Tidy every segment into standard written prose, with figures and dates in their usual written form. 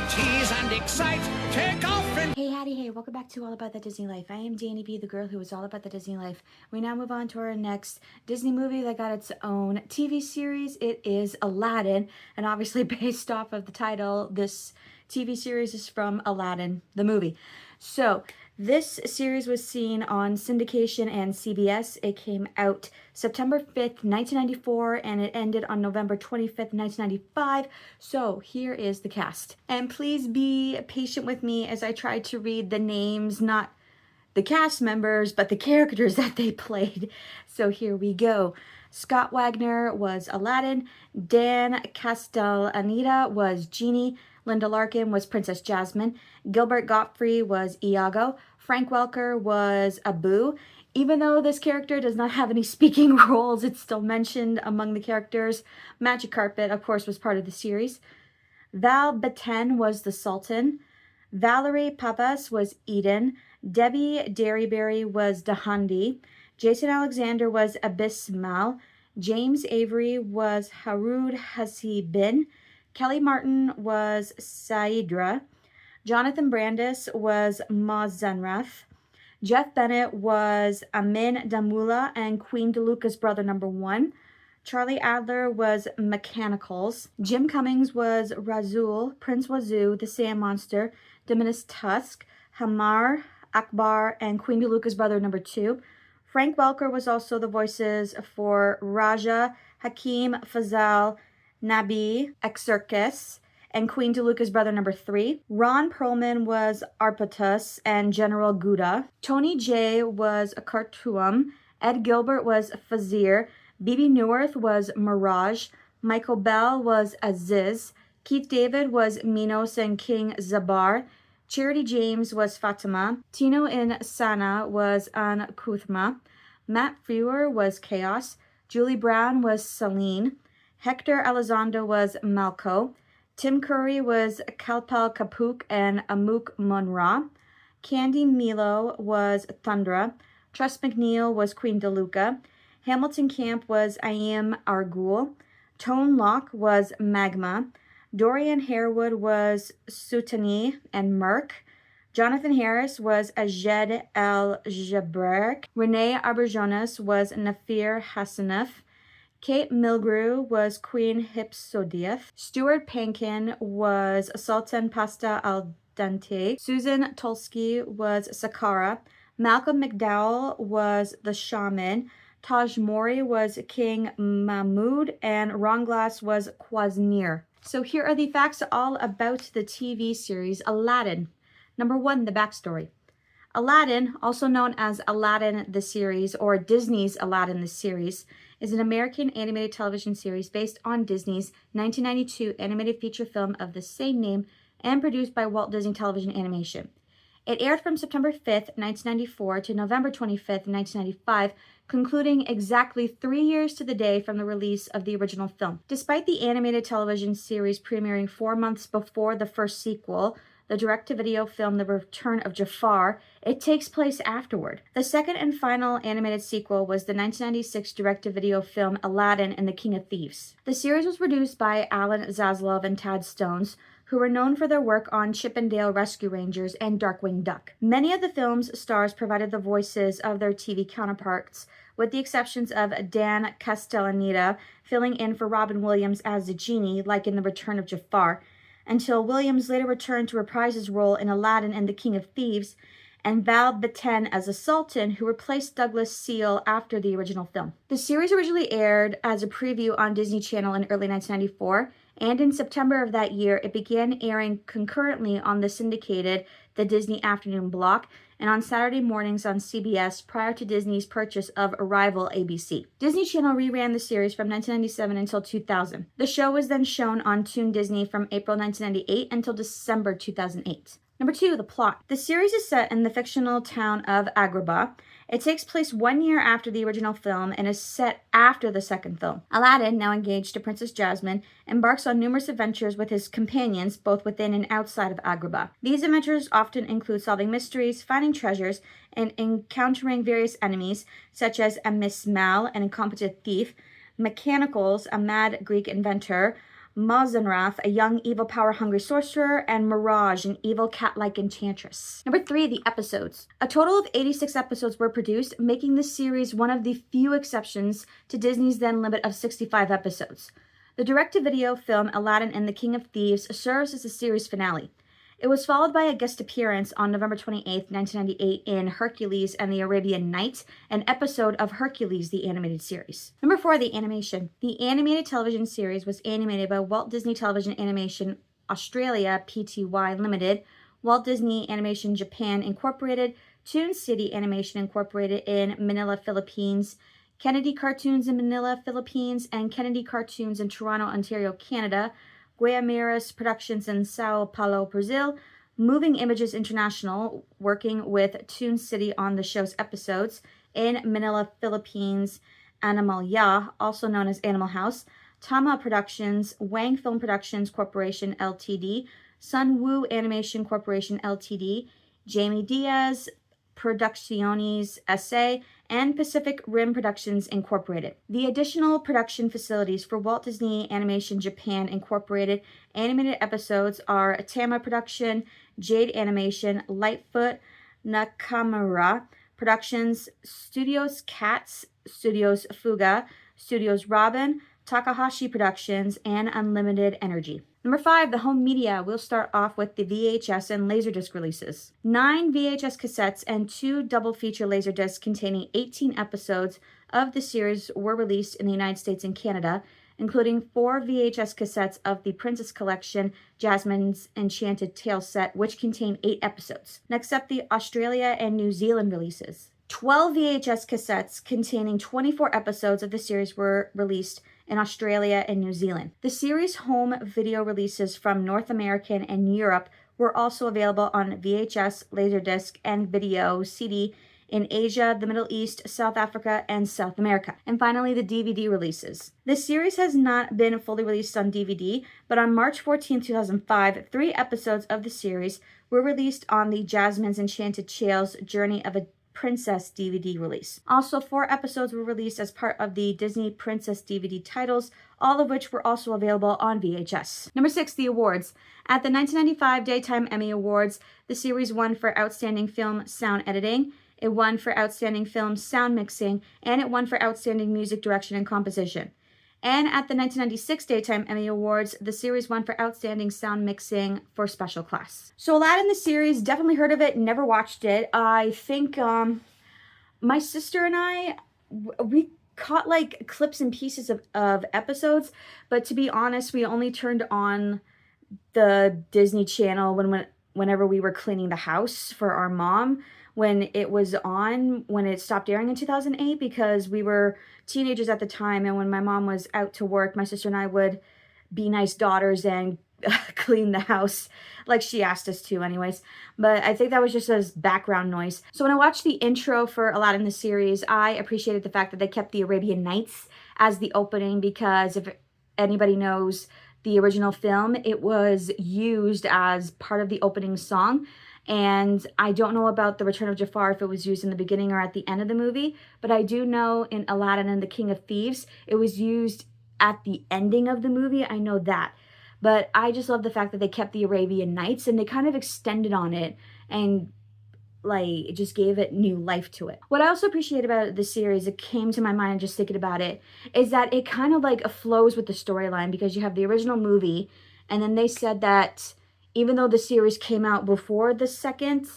tease and excite, take off and... Hey, howdy, hey, welcome back to All About That Disney Life. I am Danny B, the girl who is all about the Disney life. We now move on to our next Disney movie that got its own TV series. It is Aladdin, and obviously based off of the title, this TV series is from Aladdin, the movie. So, this series was seen on syndication and CBS. It came out September 5th, 1994, and it ended on November 25th, 1995. So here is the cast. And please be patient with me as I try to read the names, not the cast members, but the characters that they played. So here we go. Scott Wagner was Aladdin. Dan Castellaneta was Genie. Linda Larkin was Princess Jasmine. Gilbert Gottfried was Iago. Frank Welker was Abu. Even though this character does not have any speaking roles, it's still mentioned among the characters. Magic Carpet, of course, was part of the series. Val Beten was the Sultan. Valerie Papas was Eden. Debbie Derryberry was Dahandi. Jason Alexander was Abismal. James Avery was Harud Hasibin. Kelly Martin was Saidra. Jonathan Brandis was Mazanrath. Jeff Bennett was Amin Damula and Queen DeLuca's brother number 1. Charlie Adler was Mechanicals. Jim Cummings was Razul, Prince Wazoo, the Sand Monster, Dominus Tusk, Hamar, Akbar, and Queen DeLuca's brother number 2. Frank Welker was also the voices for Raja, Hakim, Fazal, Nabi, Exarchus, and Queen DeLuca's brother number 3. Ron Perlman was Arpatus and General Gouda. Tony J was Khartoum. Ed Gilbert was Fazir. Bibi Newirth was Mirage. Michael Bell was Aziz. Keith David was Minos and King Zabar. Charity James was Fatima. Tino Insana was An Kuthma. Matt Frewer was Chaos. Julie Brown was Celine. Hector Elizondo was Malco. Tim Curry was Kalpal Kapuk and Amuk Munra. Candy Milo was Thundra. Tress McNeil was Queen DeLuca. Hamilton Camp was Ayim Argul. Tone Locke was Magma. Dorian Harewood was Sutani and Merc. Jonathan Harris was Ajed El-Jabrek. Renee Arberjonas was Nafir Hassanif. Kate Milgrew was Queen Hypsodiath. Stuart Pankin was Sultan Pasta al Dente. Susan Tulsky was Sakara. Malcolm McDowell was the Shaman. Taj Mori was King Mahmud. And Ron Glass was Quasnir. So here are the facts all about the TV series Aladdin. Number 1, the backstory. Aladdin, also known as Aladdin the series or Disney's Aladdin the series, is an American animated television series based on Disney's 1992 animated feature film of the same name and produced by Walt Disney Television Animation. It aired from September 5th, 1994 to November 25th, 1995, concluding exactly 3 years to the day from the release of the original film. Despite the animated television series premiering 4 months before the first sequel, the direct-to-video film The Return of Jafar, it takes place afterward. The second and final animated sequel was the 1996 direct-to-video film Aladdin and the King of Thieves. The series was produced by Alan Zaslov and Tad Stones, who were known for their work on Chip and Dale Rescue Rangers and Darkwing Duck. Many of the film's stars provided the voices of their TV counterparts, with the exceptions of Dan Castellaneta filling in for Robin Williams as the genie, like in The Return of Jafar, until Williams later returned to reprise his role in Aladdin and the King of Thieves, and Val Beten as a Sultan, who replaced Douglas Seal after the original film. The series originally aired as a preview on Disney Channel in early 1994, and in September of that year, it began airing concurrently on the syndicated The Disney Afternoon Block and on Saturday mornings on CBS prior to Disney's purchase of Arrival ABC. Disney Channel reran the series from 1997 until 2000. The show was then shown on Toon Disney from April 1998 until December 2008. Number 2, the plot. The series is set in the fictional town of Agrabah. It takes place 1 year after the original film and is set after the second film. Aladdin, now engaged to Princess Jasmine, embarks on numerous adventures with his companions, both within and outside of Agrabah. These adventures often include solving mysteries, finding treasures, and encountering various enemies, such as a Miss Mal, an incompetent thief, Mechanicals, a mad Greek inventor, Mazenrath, a young evil power-hungry sorcerer, and Mirage, an evil cat-like enchantress. Number 3, the episodes. A total of 86 episodes were produced, making this series one of the few exceptions to Disney's then limit of 65 episodes. The direct-to-video film Aladdin and the King of Thieves serves as the series finale. It was followed by a guest appearance on November 28, 1998 in Hercules and the Arabian Nights, an episode of Hercules, the animated series. Number 4, the animation. The animated television series was animated by Walt Disney Television Animation Australia Pty Limited, Walt Disney Animation Japan Incorporated, Toon City Animation Incorporated in Manila, Philippines, Kennedy Cartoons in Manila, Philippines, and Kennedy Cartoons in Toronto, Ontario, Canada, Guiamaras Productions in Sao Paulo, Brazil, Moving Images International, working with Toon City on the show's episodes, in Manila, Philippines, Animalia, also known as Animal House, Tama Productions, Wang Film Productions Corporation Ltd, Sun Wu Animation Corporation Ltd, Jamie Diaz Producciones S.A., and Pacific Rim Productions Incorporated. The additional production facilities for Walt Disney Animation Japan Incorporated animated episodes are Tama Production, Jade Animation, Lightfoot, Nakamura Productions, Studios Cats, Studios Fuga, Studios Robin, Takahashi Productions, and Unlimited Energy. Number 5, the home media. We'll start off with the VHS and Laserdisc releases. 9 VHS cassettes and 2 double feature Laserdiscs containing 18 episodes of the series were released in the United States and Canada, including 4 VHS cassettes of the Princess Collection Jasmine's Enchanted Tale set, which contain 8 episodes. Next up, the Australia and New Zealand releases. 12 VHS cassettes containing 24 episodes of the series were released in Australia and New Zealand. The series' home video releases from North America and Europe were also available on VHS, Laserdisc, and video CD in Asia, the Middle East, South Africa, and South America. And finally, the DVD releases. This series has not been fully released on DVD, but on March 14, 2005, 3 episodes of the series were released on the Jasmine's Enchanted Tales Journey of a Princess DVD release. Also, 4 episodes were released as part of the Disney Princess DVD titles, all of which were also available on VHS. Number 6, the awards. At the 1995 Daytime Emmy Awards, the series won for Outstanding Film Sound Editing, it won for Outstanding Film Sound Mixing, and it won for Outstanding Music Direction and Composition. And at the 1996 Daytime Emmy Awards, the series won for Outstanding Sound Mixing for Special Class. So Aladdin, the series, definitely heard of it, never watched it. I think my sister and I, we caught like clips and pieces of episodes, but to be honest, we only turned on the Disney Channel whenever we were cleaning the house for our mom, when it was on, when it stopped airing in 2008, because we were teenagers at the time, and when my mom was out to work, my sister and I would be nice daughters and clean the house like she asked us to anyways. But I think that was just as background noise. So when I watched the intro for Aladdin the series, I appreciated the fact that they kept the Arabian Nights as the opening, because if anybody knows the original film, it was used as part of the opening song. And I don't know about The Return of Jafar, if it was used in the beginning or at the end of the movie, but I do know in Aladdin and the King of Thieves, it was used at the ending of the movie. I know that. But I just love the fact that they kept the Arabian Nights and they kind of extended on it and like it just gave it new life to it. What I also appreciate about the series, it came to my mind just thinking about it, is that it kind of like flows with the storyline, because you have the original movie, and then they said that even though the series came out before the second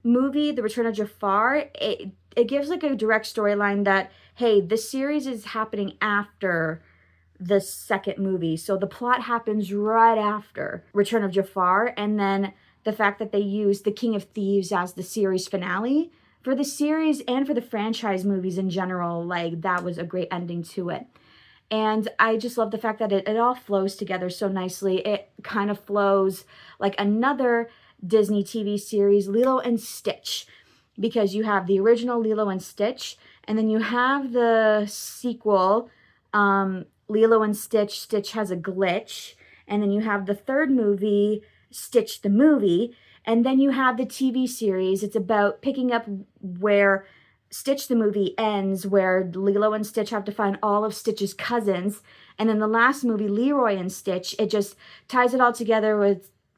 movie, The Return of Jafar, it gives like a direct storyline that, hey, this series is happening after the second movie. So the plot happens right after Return of Jafar, and then the fact that they used The King of Thieves as the series finale for the series and for the franchise movies in general, like that was a great ending to it. And I just love the fact that it all flows together so nicely. It kind of flows like another Disney TV series, Lilo and Stitch, because you have the original Lilo and Stitch, and then you have the sequel, Lilo and Stitch, Stitch Has a Glitch, and then you have the third movie, Stitch the Movie, and then you have the TV series. It's about picking up where Stitch the movie ends where Lilo and Stitch have to find all of Stitch's cousins. And then the last movie, Leroy and Stitch, it just ties it all together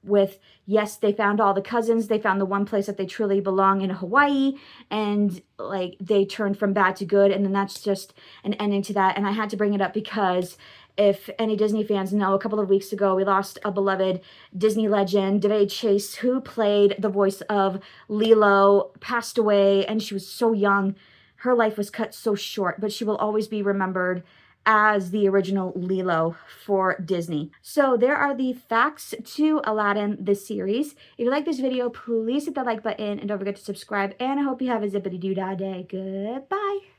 with yes, they found all the cousins. They found the one place that they truly belong in Hawaii. And like they turned from bad to good. And then that's just an ending to that. And I had to bring it up because if any Disney fans know, a couple of weeks ago, we lost a beloved Disney legend, Devay Chase, who played the voice of Lilo, passed away, and she was so young. Her life was cut so short, but she will always be remembered as the original Lilo for Disney. So there are the facts to Aladdin, the series. If you like this video, please hit the like button and don't forget to subscribe. And I hope you have a zippity-doo-dah day. Goodbye.